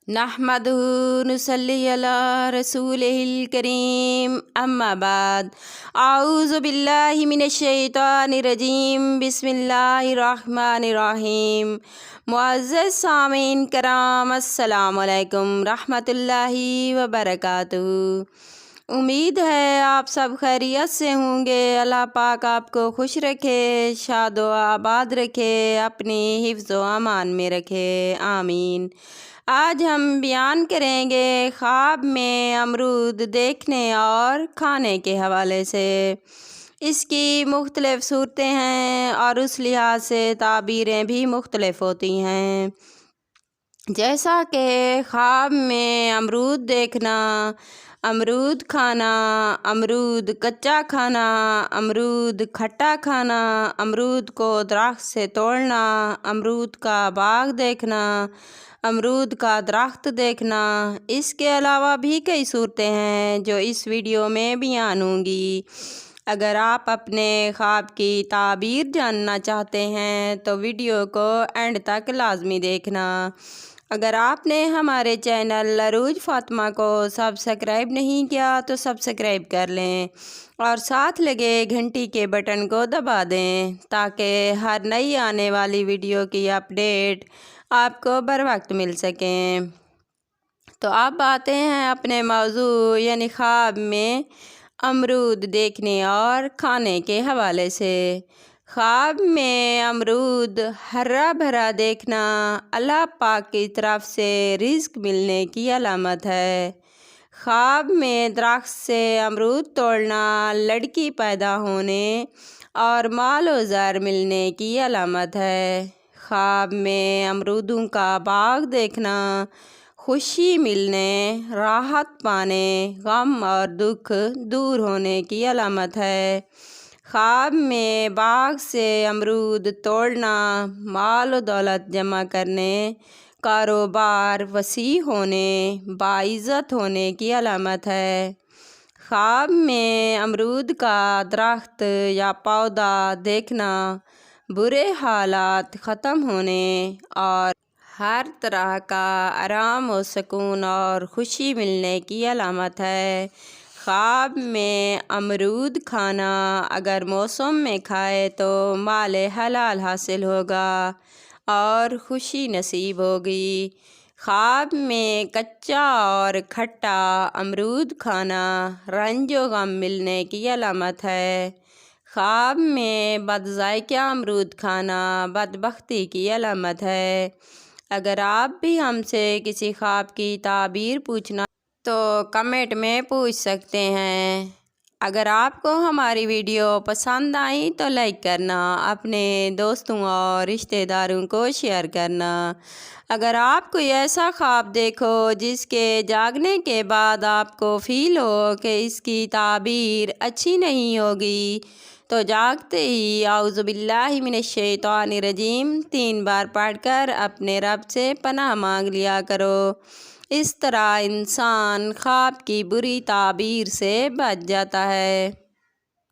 नहमदुहु नुसल्ली अला रसूलिहिल करीम अम्मा बाद आऊज़ु बिल्लाहि मिनश शैतानिर रजीम बिस्मिल्लाहिर रहमानिर रहीम। मुअज़्ज़ज़ सामीन कराम अस्सलामु अलैकुम रहमतुल्लाहि व बरकातुहू। उम्मीद है आप सब खैरियत से होंगे। अल्लाह पाक आपको खुश रखे, शादो आबाद रखे, अपनी हिफ्ज़ व अमान में रखे, आमीन। आज हम बयान करेंगे ख्वाब में अमरूद देखने और खाने के हवाले से। इसकी मुख्तलिफ़ सूरतें हैं और उस लिहाज से ताबीरें भी मुख्तलिफ़ होती हैं। जैसा कि ख्वाब में अमरूद देखना, अमरूद खाना, अमरूद कच्चा खाना, अमरूद खट्टा खाना, अमरूद को दरख्त से तोड़ना, अमरूद का बाग देखना, अमरूद का दरख्त देखना। इसके अलावा भी कई सूरतें हैं जो इस वीडियो में बयान होंगी। अगर आप अपने ख्वाब की ताबीर जानना चाहते हैं तो वीडियो को एंड तक लाजमी देखना। अगर आपने हमारे चैनल अरूज फ़ातिमा को सब्सक्राइब नहीं किया तो सब्सक्राइब कर लें और साथ लगे घंटी के बटन को दबा दें ताकि हर नई आने वाली वीडियो की अपडेट आपको बर वक्त मिल सकें। तो अब आते हैं अपने मौजू यानी ख्वाब में अमरूद देखने और खाने के हवाले से। ख्वाब में अमरूद हरा भरा देखना अल्लाह पाक की तरफ से रिज़्क मिलने की अलामत है। ख्वाब में दरख्त से अमरूद तोड़ना लड़की पैदा होने और माल व ज़र मिलने की अलामत है। ख्वाब में अमरूदों का बाग देखना खुशी मिलने, राहत पाने, गम और दुख दूर होने की अलामत है। ख्वाब में बाग से अमरूद तोड़ना माल व दौलत जमा करने, कारोबार वसी होने, बाइज़्ज़त होने की अलामत है। ख्वाब में अमरूद का दरख्त या पौधा देखना बुरे हालात ख़त्म होने और हर तरह का आराम व सुकून और खुशी मिलने की अलामत है। ख्वाब में अमरूद खाना अगर मौसम में खाए तो माल हलाल हासिल होगा और खुशी नसीब होगी। ख्वाब में कच्चा और खट्टा अमरूद खाना रंज व गम मिलने की अलामत है। ख्वाब में बदज़ायक़ा अमरूद खाना बदबख्ती की अलामत है। अगर आप भी हमसे किसी ख्वाब की ताबीर पूछना तो कमेंट में पूछ सकते हैं। अगर आपको हमारी वीडियो पसंद आई तो लाइक करना, अपने दोस्तों और रिश्तेदारों को शेयर करना। अगर आप कोई ऐसा ख्वाब देखो जिसके जागने के बाद आपको फ़ील हो कि इसकी ताबीर अच्छी नहीं होगी तो जागते ही आऊज़ु बिल्लाहि मिनश शैतानिर रजीम 3 बार पढ़कर अपने रब से पनाह मांग लिया करो। इस तरह इंसान ख्वाब की बुरी ताबीर से बच जाता है।